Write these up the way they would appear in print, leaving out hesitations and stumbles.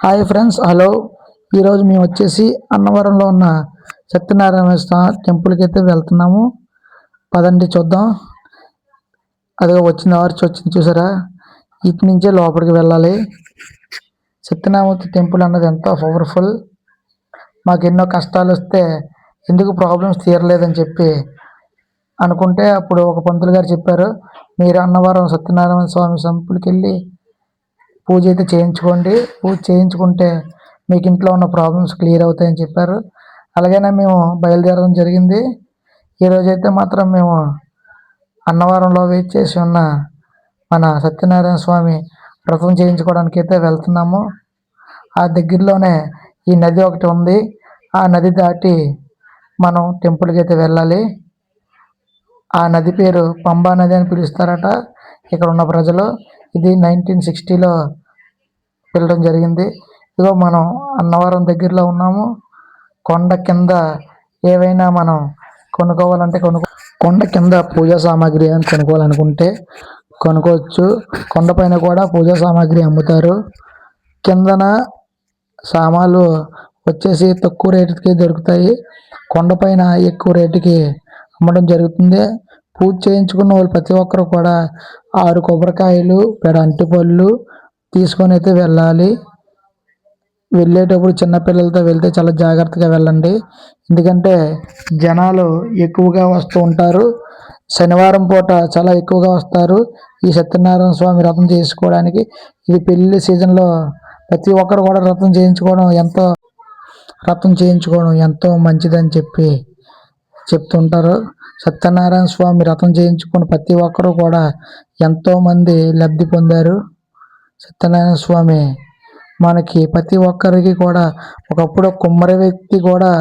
Hi friends, hello. ఈరోజు మేము వచ్చేసి అన్నవరంలో ఉన్న సత్యనారాయణ స్వామి టెంపుల్కి అయితే వెళ్తున్నాము. పదండి చూద్దాం. అదిగో వచ్చింది, ఆర్చ్ వచ్చింది చూసారా? ఇటు నుంచే లోపలికి వెళ్ళాలి. సత్యనారాయణ టెంపుల్ అన్నది ఎంతో పవర్ఫుల్. మాకు ఎన్నో కష్టాలు వస్తే ఎందుకు ప్రాబ్లమ్స్ తీరలేదని చెప్పి అనుకుంటే అప్పుడు ఒక పంతులు గారు చెప్పారు, మీరు అన్నవరం సత్యనారాయణ స్వామి టెంపుల్కి వెళ్ళి పూజ అయితే చేయించుకోండి. పూజ చేయించుకుంటే మీకు ఇంట్లో ఉన్న ప్రాబ్లమ్స్ క్లియర్ అవుతాయని చెప్పారు. అలాగనే మేము బయలుదేరడం జరిగింది. ఈరోజైతే మాత్రం మేము అన్నవరంలో వెయిట్ చేసి ఉన్న మన సత్యనారాయణ స్వామి వ్రతం చేయించుకోవడానికి అయితే వెళ్తున్నాము. ఆ దగ్గరలోనే ఈ నది ఒకటి ఉంది. ఆ నది దాటి మనం టెంపుల్కి అయితే వెళ్ళాలి. ఆ నది పేరు పంబా నది అని పిలుస్తారట ఇక్కడ ఉన్న ప్రజలు. ఇది 1960లో వెళ్ళడం జరిగింది. ఇదిగో మనం అన్నవరం దగ్గరలో ఉన్నాము. కొండ కింద ఏవైనా మనం కొనుక్కోవాలంటే కొండ కింద పూజా సామాగ్రి అని కొనుక్కోవాలనుకుంటే కొనుక్కోవచ్చు. కొండపైన కూడా పూజా సామాగ్రి అమ్ముతారు. కిందన సామాన్లు వచ్చేసి తక్కువ రేటుకి దొరుకుతాయి. కొండపైన ఎక్కువ రేటుకి అమ్మడం జరుగుతుంది. పూజ చేయించుకున్న వాళ్ళు ప్రతి ఒక్కరు కూడా 6 కొబ్బరికాయలు, అరటిపళ్ళు తీసుకొని అయితే వెళ్ళాలి. వెళ్ళేటప్పుడు చిన్నపిల్లలతో వెళ్తే చాలా జాగ్రత్తగా వెళ్ళండి. ఎందుకంటే జనాలు ఎక్కువగా వస్తూ ఉంటారు. శనివారం పూట చాలా ఎక్కువగా వస్తారు ఈ సత్యనారాయణ స్వామి వ్రతం చేసుకోవడానికి. ఇది పెళ్లి సీజన్లో ప్రతి ఒక్కరు కూడా వ్రతం చేయించుకోవడం ఎంతో మంచిదని చెప్పి చెప్తుంటారు. సత్యనారాయణ స్వామి వ్రతం చేయించుకుని ప్రతి ఒక్కరు కూడా ఎంతోమంది లబ్ధి పొందారు. సత్యనారాయణ స్వామి మనకి ప్రతి ఒక్కరికి కూడా ఒకప్పుడు కుమ్మరి వ్యక్తి కూడా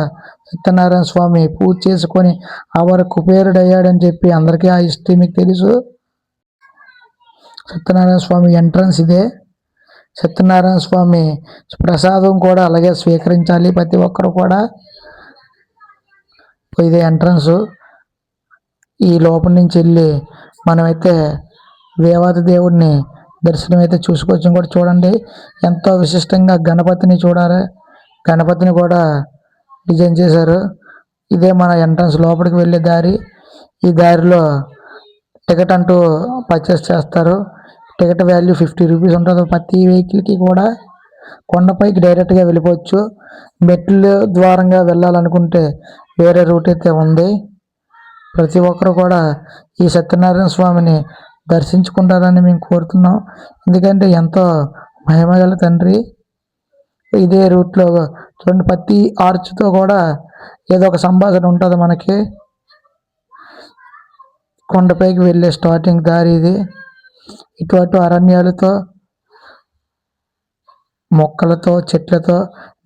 సత్యనారాయణ స్వామి పూజ చేసుకొని అవరు కుబేరుడయ్యాడని చెప్పి అందరికీ ఆ హిస్టరీ మీకు తెలుసు. సత్యనారాయణ స్వామి ఎంట్రన్స్ ఇదే. సత్యనారాయణ స్వామి ప్రసాదం కూడా అలాగే స్వీకరించాలి ప్రతి ఒక్కరు కూడా. ఇదే ఎంట్రన్స్. ఈ లోపల నుంచి వెళ్ళి మనమైతే దేవాది దేవుడిని దర్శనం అయితే చూసుకోవచ్చు. కూడా చూడండి ఎంతో విశిష్టంగా గణపతిని చూడాలి. గణపతిని కూడా డిజైన్ చేశారు. ఇదే మన ఎంట్రన్స్, లోపలికి వెళ్ళే దారి. ఈ దారిలో టికెట్ అంటూ పర్చేస్ చేస్తారు. టికెట్ వాల్యూ 50 రూపీస్ ఉంటుంది ప్రతి వెహికల్కి కూడా. కొండపైకి డైరెక్ట్గా వెళ్ళిపోవచ్చు. మెట్ల ద్వారంగా వెళ్ళాలనుకుంటే వేరే రూట్ అయితే ఉంది. ప్రతి ఒక్కరు కూడా ఈ సత్యనారాయణ స్వామిని దర్శించుకుంటారని మేము కోరుతున్నాం. ఎందుకంటే ఎంతో మహిమగల తండ్రి. ఇదే రూట్లో చూడండి, ప్రతి ఆర్చ్తో కూడా ఏదో ఒక సంభాషణ ఉంటుంది మనకి. కొండపైకి వెళ్ళే స్టార్టింగ్ దారి ఇది. ఇటు అరణ్యాలతో, మొక్కలతో, చెట్లతో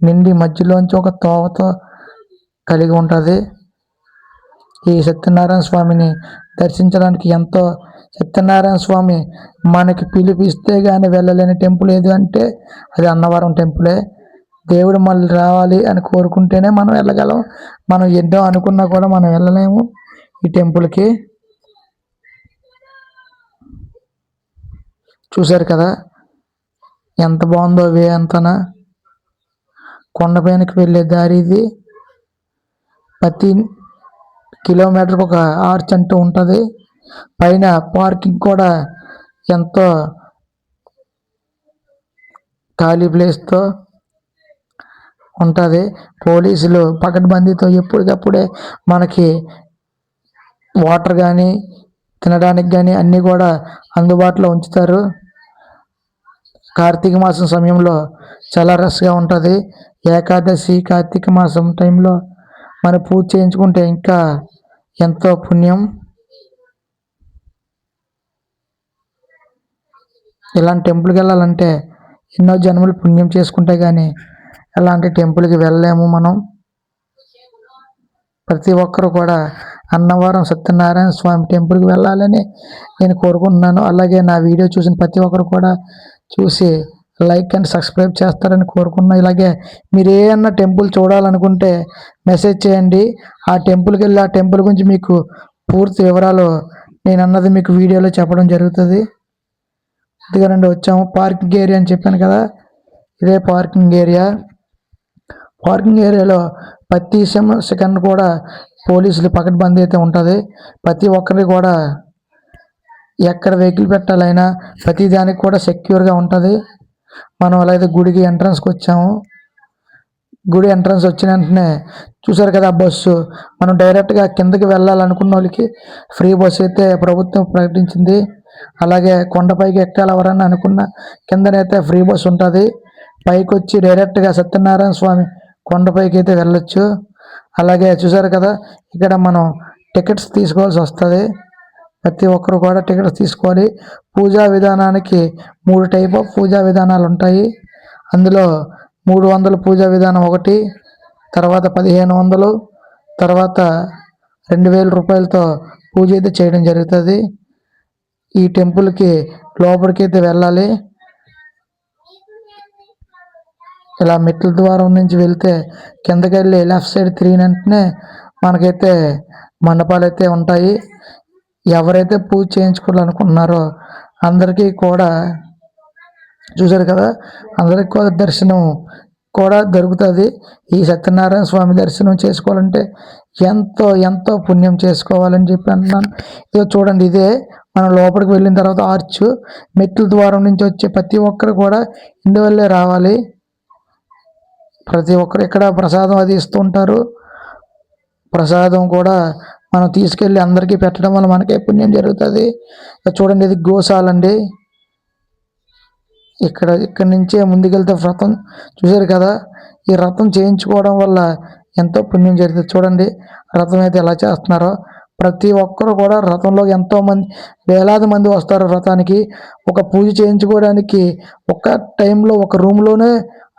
నిండి మధ్యలోంచి ఒక తోవతో కలిగి ఉంటుంది. ఈ సత్యనారాయణ స్వామిని దర్శించడానికి ఎంతో, సత్యనారాయణ స్వామి మనకి పిలిపిస్తే కానీ వెళ్ళలేని టెంపుల్ ఏది అంటే అది అన్నవరం టెంపులే. దేవుడు మళ్ళీ రావాలి అని కోరుకుంటేనే మనం వెళ్ళగలం. మనం ఎన్నో అనుకున్నా కూడా మనం వెళ్ళలేము ఈ టెంపుల్కి. చూశారు కదా ఎంత బాగుందో వే అంతనా. కొండపైనకి వెళ్ళే దారి ఇది. ప్రతి కిలోమీటర్కి ఒక ఆర్చ్ అంటూ ఉంటుంది. పైన పార్కింగ్ కూడా ఎంతో ఖాళీ ప్లేస్తో ఉంటుంది. పోలీసులు పకడ్బందీతో ఎప్పటికప్పుడే మనకి వాటర్ కానీ తినడానికి కానీ అన్నీ కూడా అందుబాటులో ఉంచుతారు. కార్తీక మాసం సమయంలో చాలా రష్గా ఉంటుంది. ఏకాదశి, కార్తీక మాసం టైంలో మనం పూజ చేయించుకుంటే ఇంకా ఎంతో పుణ్యం. ఇలాంటి టెంపుల్కి వెళ్ళాలంటే ఎన్నో జన్మలు పుణ్యం చేసుకుంటే కానీ అలాంటి టెంపుల్కి వెళ్ళలేము మనం. ప్రతి ఒక్కరు కూడా అన్నవరం సత్యనారాయణ స్వామి టెంపుల్కి వెళ్ళాలని నేను కోరుకుంటున్నాను. అలాగే నా వీడియో చూసిన ప్రతి ఒక్కరు కూడా చూసి లైక్ అండ్ సబ్స్క్రైబ్ చేస్తారని కోరుకున్నాను. ఇలాగే మీరు ఏమన్నా టెంపుల్ చూడాలనుకుంటే మెసేజ్ చేయండి. ఆ టెంపుల్కి వెళ్ళి ఆ టెంపుల్ గురించి మీకు పూర్తి వివరాలు నేను అన్నది మీకు వీడియోలో చెప్పడం జరుగుతుంది. ఇదిగోనండి వచ్చాము. పార్కింగ్ ఏరియా అని చెప్పాను కదా, ఇదే పార్కింగ్ ఏరియా. పార్కింగ్ ఏరియాలో ప్రతి సెకండ్ కూడా పోలీసులు పకడ్బందీ అయితే ఉంటుంది. ప్రతి ఒక్కరికి కూడా ఎక్కడ వెహికల్ పెట్టాలైనా ప్రతి దానికి కూడా సెక్యూర్గా ఉంటుంది. మనం అలా అయితే గుడికి ఎంట్రన్స్కి వచ్చాము. గుడి ఎంట్రన్స్ వచ్చిన వెంటనే చూసారు కదా బస్సు, మనం డైరెక్ట్గా కిందకి వెళ్ళాలనుకున్న వాళ్ళకి ఫ్రీ బస్సు అయితే ప్రభుత్వం ప్రకటించింది. అలాగే కొండపైకి ఎక్కాలి ఎవరన్నా అనుకున్న కిందనైతే ఫ్రీ బస్సు ఉంటుంది. పైకి వచ్చి డైరెక్ట్గా సత్యనారాయణ స్వామి కొండపైకి అయితే వెళ్ళొచ్చు. అలాగే చూసారు కదా ఇక్కడ మనం టికెట్స్ తీసుకోవాల్సి వస్తుంది. ప్రతి ఒక్కరు కూడా టికెట్స్ తీసుకోవాలి. పూజా విధానానికి 3 టైప్ ఆఫ్ పూజా విధానాలు ఉంటాయి. అందులో 300 పూజా విధానం ఒకటి, తర్వాత 1500, తర్వాత 2000 రూపాయలతో పూజ అయితే చేయడం జరుగుతుంది. ఈ టెంపుల్కి లోపలికి అయితే వెళ్ళాలి. ఇలా మెట్ల ద్వారం నుంచి వెళ్తే కిందకి వెళ్ళి లెఫ్ట్ సైడ్ తిరిగినంటనే మనకైతే మండపాలు అయితే ఉంటాయి. ఎవరైతే పూజ చేయించుకోవాలనుకుంటున్నారో అందరికీ కూడా చూసారు కదా, అందరికి కూడా దర్శనం కూడా దొరుకుతుంది. ఈ సత్యనారాయణ స్వామి దర్శనం చేసుకోవాలంటే ఎంతో ఎంతో పుణ్యం చేసుకోవాలని చెప్పి అంటున్నాను. ఇదో చూడండి, ఇదే మనం లోపలికి వెళ్ళిన తర్వాత ఆర్చ్, మెట్ల ద్వారం నుంచి వచ్చే ప్రతి ఒక్కరు కూడా ఇందువల్లే రావాలి. ప్రతి ఒక్కరు ఇక్కడ ప్రసాదం అది ఇస్తుంటారు. ప్రసాదం కూడా మనం తీసుకెళ్ళి అందరికీ పెట్టడం వల్ల మనకే పుణ్యం జరుగుతుంది. చూడండి, ఇది గోశాల అండి. ఇక్కడ నుంచే ముందుకెళ్తే వ్రతం చూసారు కదా, ఈ వ్రతం చేయించుకోవడం వల్ల ఎంతో పుణ్యం జరుగుతుంది. చూడండి వ్రతం అయితే ఎలా చేస్తున్నారో. ప్రతి ఒక్కరు కూడా వ్రతంలో ఎంతోమంది వేలాది మంది వస్తారు వ్రతానికి. ఒక పూజ చేయించుకోవడానికి ఒక టైంలో ఒక రూమ్లోనే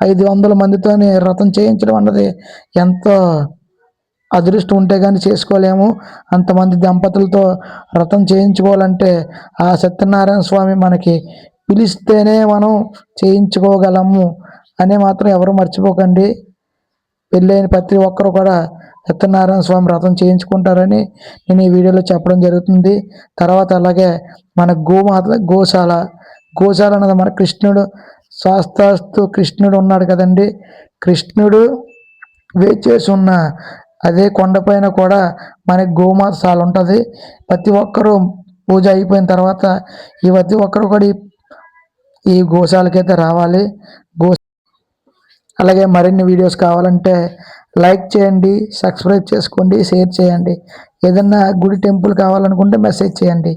500 మందితోనే వ్రతం చేయించడం అన్నది ఎంతో అదృష్టం ఉంటే కానీ చేసుకోలేము. అంతమంది దంపతులతో వ్రతం చేయించుకోవాలంటే ఆ సత్యనారాయణ స్వామి మనకి పిలిస్తేనే మనం చేయించుకోగలము అని మాత్రం ఎవరు మర్చిపోకండి. పెళ్ళైన ప్రతి ఒక్కరు కూడా సత్యనారాయణ స్వామి వ్రతం చేయించుకుంటారని నేను ఈ వీడియోలో చెప్పడం జరుగుతుంది. తర్వాత అలాగే మన గోశాల అన్నది మన కృష్ణుడు శాస్త్రాస్తు కృష్ణుడు ఉన్నాడు కదండి. కృష్ణుడు వేచేసి ఉన్న అదే కొండపైన కూడా మనకి గోమాతశాల ఉంటుంది. ప్రతి ఒక్కరూ పూజ అయిపోయిన తర్వాత ఈ ప్రతి ఒక్కరు కూడా ఈ గోశాలకైతే రావాలి. అలాగే మరిన్ని వీడియోస్ కావాలంటే లైక్ చేయండి, సబ్స్క్రైబ్ చేసుకోండి, షేర్ చేయండి. ఏదన్నా గుడి టెంపుల్ కావాలనుకుంటే మెసేజ్ చేయండి.